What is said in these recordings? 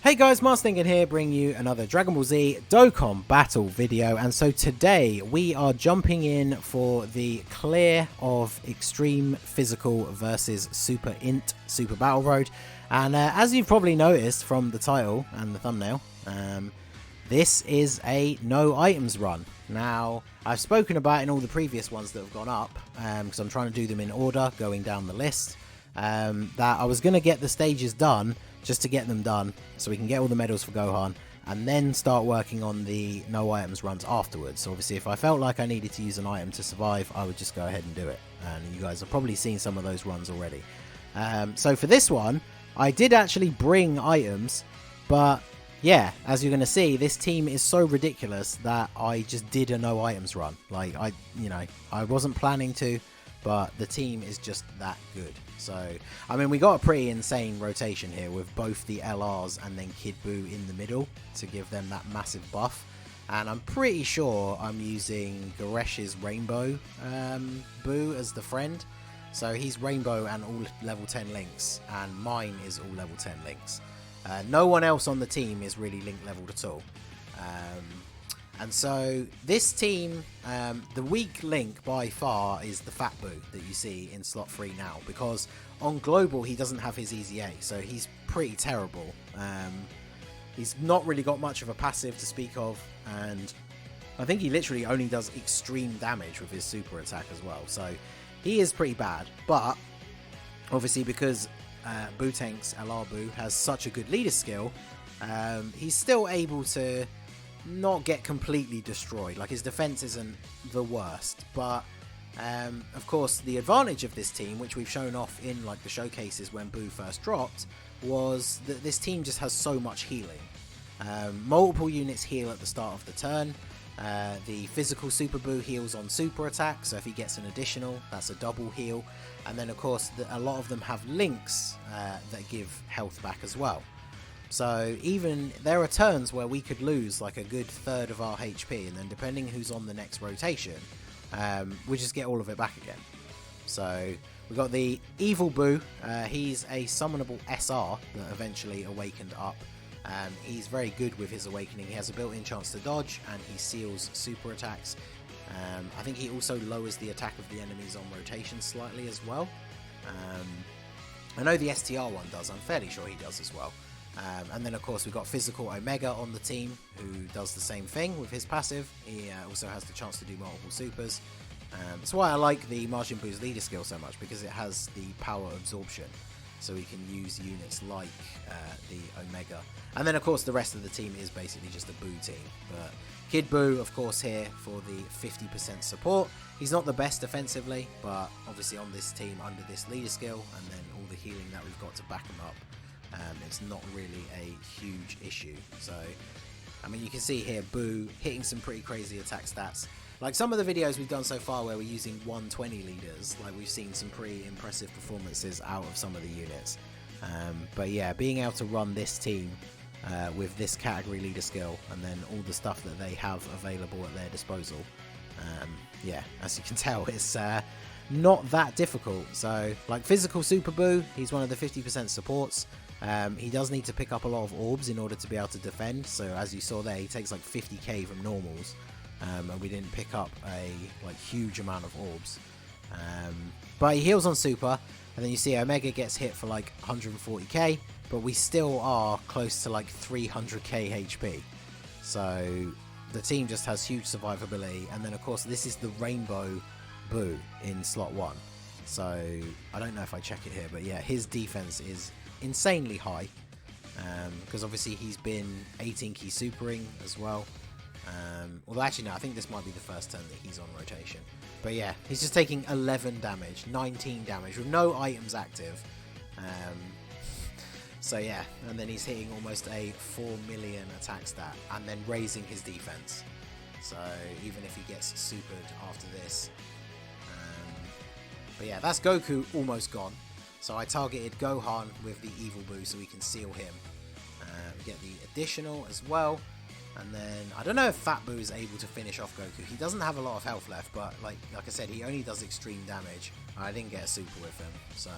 Hey guys, Mars Thinking here, bringing you another Dragon Ball Z Dokkan battle video. And so today we are jumping in for the clear of Extreme Physical versus Super INT Super Battle Road. And as you've probably noticed from the title and the thumbnail, this is a no items run. Now, I've spoken about in all the previous ones that have gone up, because I'm trying to do them in order, going down the list, that I was going to get the stages done just to get them done so we can get all the medals for Gohan and then start working on the no items runs afterwards. So obviously if I felt like I needed to use an item to survive, I would just go ahead and do it, and you guys have probably seen some of those runs already. So for this one I did actually bring items, but yeah, as you're going to see, this team is so ridiculous that I just did a no items run. Like, I wasn't planning to, but the team is just that good. So, I mean, we got a pretty insane rotation here with both the LRs and then Kid Buu in the middle to give them that massive buff. And I'm pretty sure I'm using Garesh's Rainbow Buu as the friend. So he's Rainbow and all level 10 links, and mine is all level 10 links. No one else on the team is really link leveled at all. And so this team, the weak link by far is the Fat Buu that you see in slot 3 now, because on global he doesn't have his Easy A, so he's pretty terrible. He's not really got much of a passive to speak of, and I think he literally only does extreme damage with his super attack as well, so he is pretty bad. But obviously because Buu-Tank's LR Buu has such a good leader skill, he's still able to not get completely destroyed. Like, his defense isn't the worst, but of course the advantage of this team, which we've shown off in like the showcases when Buu first dropped, was that this team just has so much healing. Multiple units heal at the start of the turn. The physical Super Buu heals on super attack, so if he gets an additional, that's a double heal. And then of course a lot of them have links that give health back as well. So even there are turns where we could lose like a good third of our HP, and then depending who's on the next rotation, we just get all of it back again. So we've got the Evil Buu. He's a summonable SR that eventually awakened up. He's very good with his awakening. He has a built-in chance to dodge, and he seals super attacks. I think he also lowers the attack of the enemies on rotation slightly as well. I know the STR one does. I'm fairly sure he does as well. And then of course we've got Physical Omega on the team, who does the same thing with his passive. He also has the chance to do multiple supers. That's why I like the Majin Buu's leader skill so much, because it has the power absorption, so he can use units like the Omega. And then of course the rest of the team is basically just a Buu team. But Kid Buu, of course, here for the 50% support. He's not the best defensively, but obviously on this team, under this leader skill and then all the healing that we've got to back him up, it's not really a huge issue. So, I mean, you can see here Buu hitting some pretty crazy attack stats. Like some of the videos we've done so far where we're using 120 leaders, like we've seen some pretty impressive performances out of some of the units. But yeah, being able to run this team with this category leader skill and then all the stuff that they have available at their disposal, yeah, as you can tell, it's not that difficult. So, like Physical Super Buu, he's one of the 50% supports. He does need to pick up a lot of orbs in order to be able to defend, so as you saw there, he takes like 50k from normals, and we didn't pick up a huge amount of orbs. But he heals on super, and then you see Omega gets hit for like 140k, but we still are close to like 300k HP. So the team just has huge survivability. And then of course this is the Rainbow Buu in slot 1. So I don't know if I check it here, but yeah, his defense is insanely high, because obviously he's been 18 key supering as well. Although actually no, I think this might be the first turn that he's on rotation. But yeah, he's just taking 11 damage, 19 damage with no items active. So yeah, and then he's hitting almost a 4 million attack stat and then raising his defense. So even if he gets supered after this, but yeah, that's Goku almost gone. So I targeted Gohan with the Evil Buu so we can seal him. We get the additional as well. And then, I don't know if Fat Buu is able to finish off Goku. He doesn't have a lot of health left, but like I said, he only does extreme damage. I didn't get a super with him, so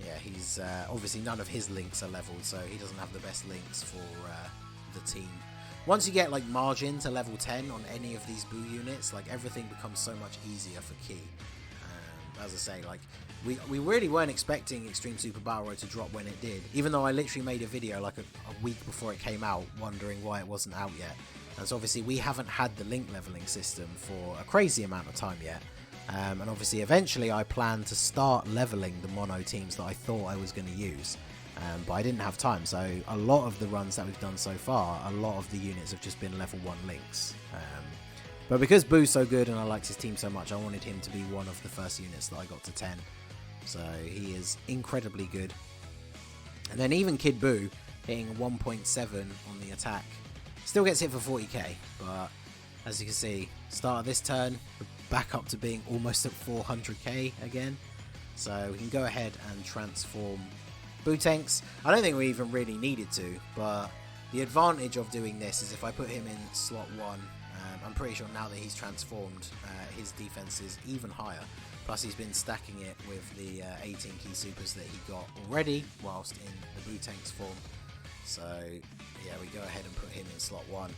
yeah, he's obviously none of his links are leveled, so he doesn't have the best links for the team. Once you get like margin to level 10 on any of these Boo units, like everything becomes so much easier for Key. As I say, like we really weren't expecting Extreme Super Battle Road to drop when it did, even though I literally made a video like a week before it came out wondering why it wasn't out yet. And so obviously we haven't had the link leveling system for a crazy amount of time yet. And obviously eventually I plan to start leveling the mono teams that I thought I was going to use. But I didn't have time, so a lot of the runs that we've done so far, a lot of the units have just been level 1 links. But because Boo's so good and I liked his team so much, I wanted him to be one of the first units that I got to 10. So he is incredibly good. And then even Kid Boo, hitting 1.7 on the attack, still gets hit for 40k. But as you can see, start of this turn, back up to being almost at 400k again. So we can go ahead and transform Boo Tanks. I don't think we even really needed to, but the advantage of doing this is if I put him in slot 1, I'm pretty sure now that he's transformed, his defense is even higher. Plus he's been stacking it with the 18 key supers that he got already whilst in the Boo Tanks form. So yeah, we go ahead and put him in slot 1.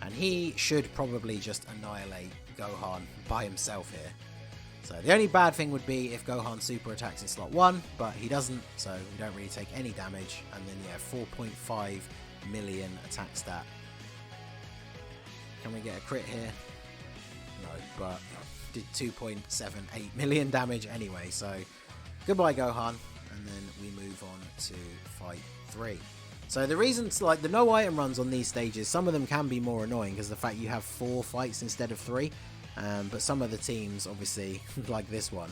And he should probably just annihilate Gohan by himself here. So the only bad thing would be if Gohan super attacks in slot 1, but he doesn't, so we don't really take any damage. And then yeah, 4.5 million attack stat. Can we get a crit here? No, but did 2.78 million damage anyway, so goodbye Gohan. And then we move on to fight 3. So the reasons, like the no item runs on these stages, some of them can be more annoying because the fact you have 4 fights instead of 3. But some of the teams, obviously, like this one,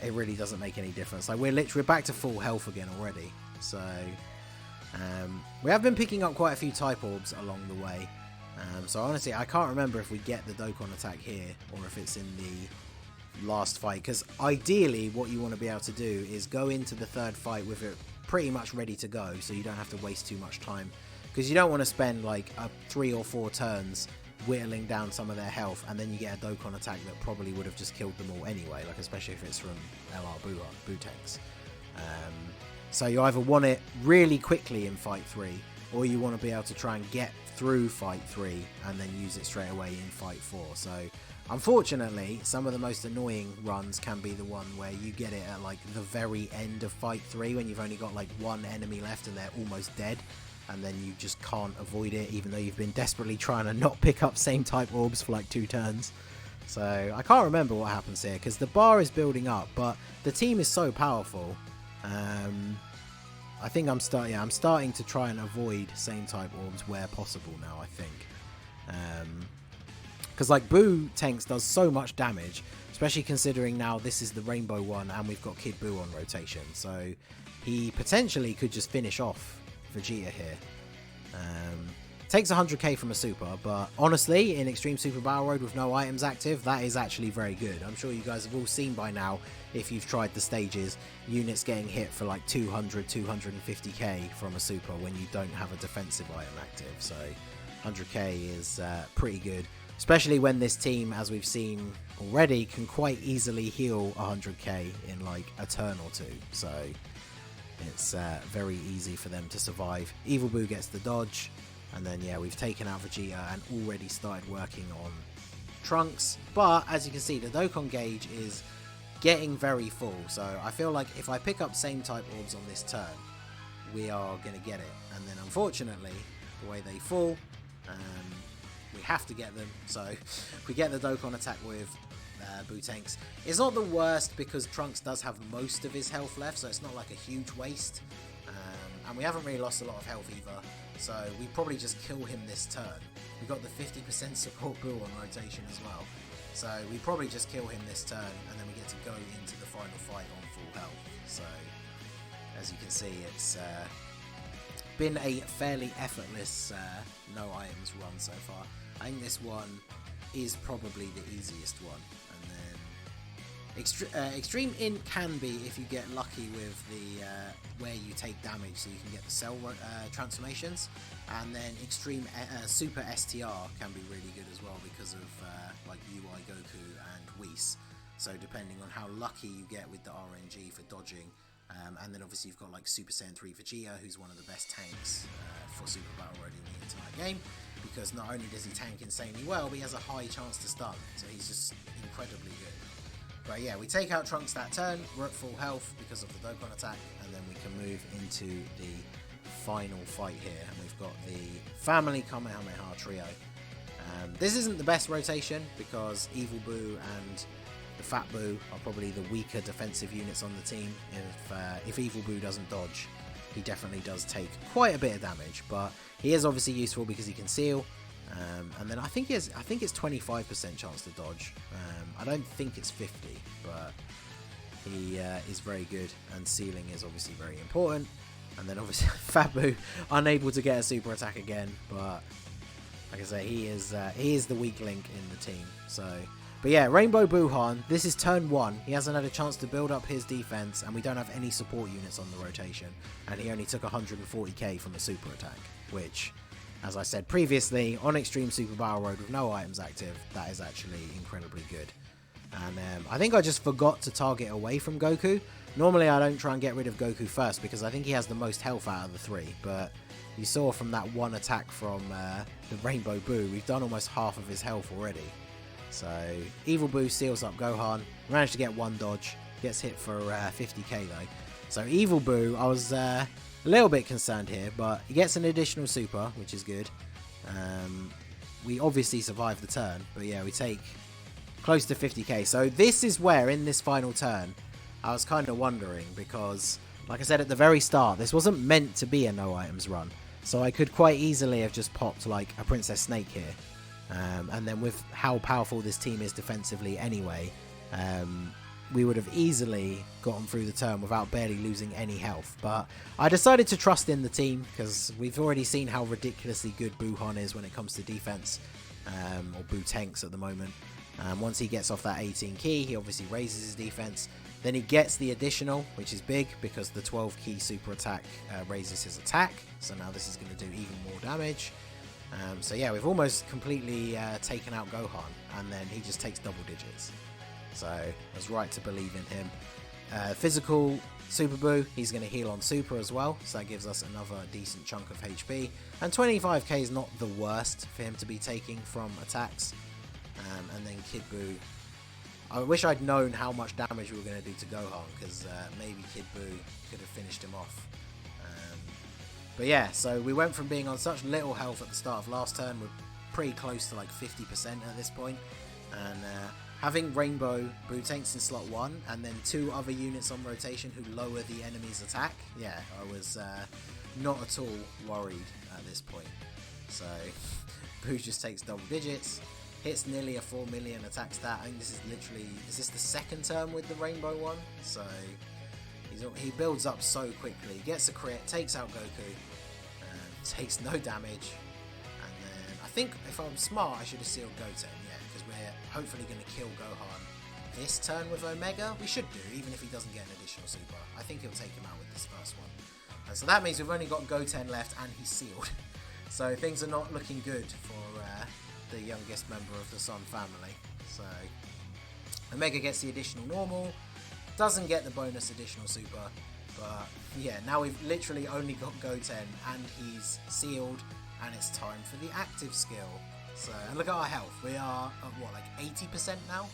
it really doesn't make any difference. Like we're back to full health again already. So we have been picking up quite a few type orbs along the way. So honestly, I can't remember if we get the Dokkan attack here or if it's in the last fight. Because ideally, what you want to be able to do is go into the third fight with it pretty much ready to go, so you don't have to waste too much time. Because you don't want to spend like 3 or 4 turns whittling down some of their health, and then you get a Dokkan attack that probably would have just killed them all anyway, like especially if it's from LR Boo Tanks. So you either want it really quickly in fight 3, or you want to be able to try and get through fight 3 and then use it straight away in fight 4. So unfortunately, some of the most annoying runs can be the one where you get it at like the very end of fight 3 when you've only got like 1 enemy left and they're almost dead. And then you just can't avoid it, even though you've been desperately trying to not pick up same type orbs for like 2 turns. So I can't remember what happens here, because the bar is building up, but the team is so powerful. I think I'm starting to try and avoid same type orbs where possible now, I think. Because like Boo Tanks does so much damage, especially considering now this is the rainbow one and we've got Kid Boo on rotation. So he potentially could just finish off Vegeta here. Takes 100k from a super, but honestly, in Extreme Super Battle Road with no items active, that is actually very good. I'm sure you guys have all seen by now, if you've tried the stages, units getting hit for like 200, 250k from a super when you don't have a defensive item active. So 100k is pretty good, especially when this team, as we've seen already, can quite easily heal 100k in like a turn or 2. So it's very easy for them to survive. Evil Boo gets the dodge, and then yeah, we've taken out Vegeta and already started working on Trunks. But as you can see, the Dokkan gauge is getting very full, so I feel like if I pick up same type orbs on this turn, we are going to get it. And then unfortunately, the way they fall, we have to get them. So we get the Dokkan attack with Boo Tanks. It's not the worst because Trunks does have most of his health left, so it's not like a huge waste. And we haven't really lost a lot of health either, so we probably just kill him this turn. We got the 50% support Boo on rotation as well, so we probably just kill him this turn, and then we get to go into the final fight on full health. So as you can see, it's been a fairly effortless no items run so far. I think this one is probably the easiest one. And then Extreme INT can be if you get lucky with the where you take damage, so you can get the cell transformations. And then Extreme Super STR can be really good as well because of like UI Goku and Whis. So depending on how lucky you get with the RNG for dodging, And then obviously you've got like Super Saiyan 3 Vegeta, who's one of the best tanks for Super Battle Road in the entire game, because not only does he tank insanely well, but he has a high chance to stun, so he's just incredibly good. But yeah, we take out Trunks that turn, we're at full health because of the Dokkan attack, and then we can move into the final fight here, and we've got the Family Kamehameha Trio. This isn't the best rotation, because Evil Boo and the Fat Boo are probably the weaker defensive units on the team. If Evil Boo doesn't dodge, he definitely does take quite a bit of damage, but he is obviously useful because he can seal. And then I think it's 25% chance to dodge. I don't think it's 50, but he is very good, and sealing is obviously very important. And then obviously Fat Boo unable to get a super attack again, but like I say, he is the weak link in the team. So, but yeah, Rainbow Buuhan, this is turn 1. He hasn't had a chance to build up his defense, and we don't have any support units on the rotation. And he only took 140k from a super attack, which, as I said previously, on Extreme Super Battle Road with no items active, that is actually incredibly good. And I think I just forgot to target away from Goku. Normally I don't try and get rid of Goku first because I think he has the most health out of the 3, but you saw from that one attack from the Rainbow Boo, we've done almost half of his health already. So Evil Boo seals up Gohan, managed to get one dodge, gets hit for 50k though. So Evil Boo, I was a little bit concerned here, but he gets an additional super, which is good. We obviously survive the turn, but yeah, we take close to 50k. So this is where, in this final turn, I was kind of wondering, because, like I said at the very start, this wasn't meant to be a no items run. So I could quite easily have just popped like a Princess Snake here. And then with how powerful this team is defensively anyway, we would have easily gotten through the turn without barely losing any health. But I decided to trust in the team, because we've already seen how ridiculously good Buuhan is when it comes to defense, or Boo tanks at the moment. Once he gets off that 18 key, he obviously raises his defense. Then he gets the additional, which is big, because the 12 key super attack raises his attack. So now this is going to do even more damage. So yeah, we've almost completely taken out Gohan, and then he just takes double digits. So I was right to believe in him. Physical Super Boo, he's going to heal on Super as well, so that gives us another decent chunk of HP. And 25k is not the worst for him to be taking from attacks. And then Kid Boo, I wish I'd known how much damage we were going to do to Gohan, because maybe Kid Boo could have finished him off. But yeah, so we went from being on such little health at the start of last turn, we're pretty close to like 50% at this point. And having Rainbow Boo tanks in slot 1, and then 2 other units on rotation who lower the enemy's attack, yeah, I was not at all worried at this point. So Boo just takes double digits. Hits nearly a 4 million attack stat. I think this is literally, is this the second turn with the Rainbow one? So he builds up so quickly. Gets a crit, takes out Goku, takes no damage. And then I think if I'm smart, I should have sealed Goten, yeah, because we're hopefully going to kill Gohan this turn with Omega. We should do, even if he doesn't get an additional super. I think he'll take him out with this first one. And so that means we've only got Goten left, and he's sealed. So things are not looking good for the youngest member of the Son family. So Omega gets the additional normal, doesn't get the bonus additional super, but yeah, now we've literally only got Goten, and he's sealed, and it's time for the active skill. So, and look at our health, we are at what, like 80% now?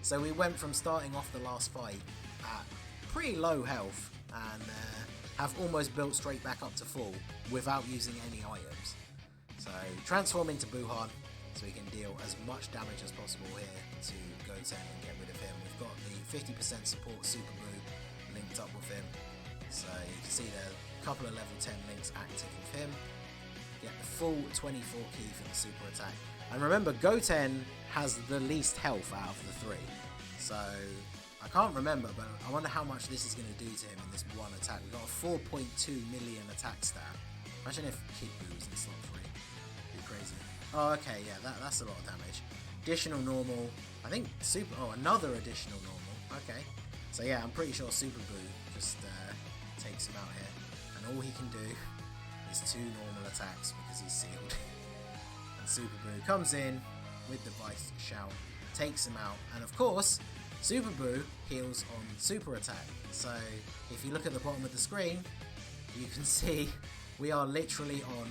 So we went from starting off the last fight at pretty low health, and have almost built straight back up to full without using any items. So transform into Buuhan, so we can deal as much damage as possible here to Goten and get rid of him. We've got the 50% support Super Boo linked up with him. So you can see there a couple of level 10 links active with him. Get the full 24 key for the super attack. And remember, Goten has the least health out of the 3. So I can't remember, but I wonder how much this is going to do to him in this one attack. We've got a 4.2 million attack stat. Imagine if Kid Boo was in slot 3. It'd be crazy. Oh, okay, yeah, that's a lot of damage. Additional normal. I think super... Oh, another additional normal. Okay. So yeah, I'm pretty sure Super Boo just takes him out here. And all he can do is 2 normal attacks because he's sealed. And Super Boo comes in with the Vice Shout, takes him out. And of course, Super Boo heals on super attack. So if you look at the bottom of the screen, you can see we are literally on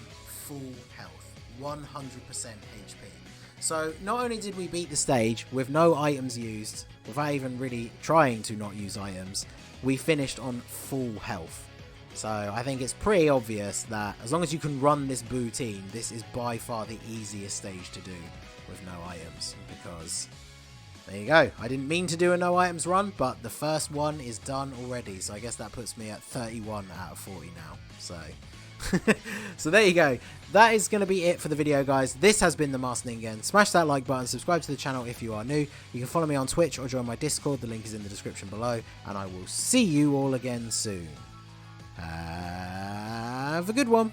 full health, 100% HP. So not only did we beat the stage with no items used, without even really trying to not use items, we finished on full health. So I think it's pretty obvious that as long as you can run this Boo team, this is by far the easiest stage to do with no items, because there you go. I didn't mean to do a no items run, but the first one is done already, so I guess that puts me at 31 out of 40 now. So there you go. That is going to be it for the video, guys. This has been the Master Ningen. Smash that like button, subscribe to the channel if you are new. You can follow me on Twitch or join my Discord. The link is in the description below, and I will see you all again soon. Have a good one.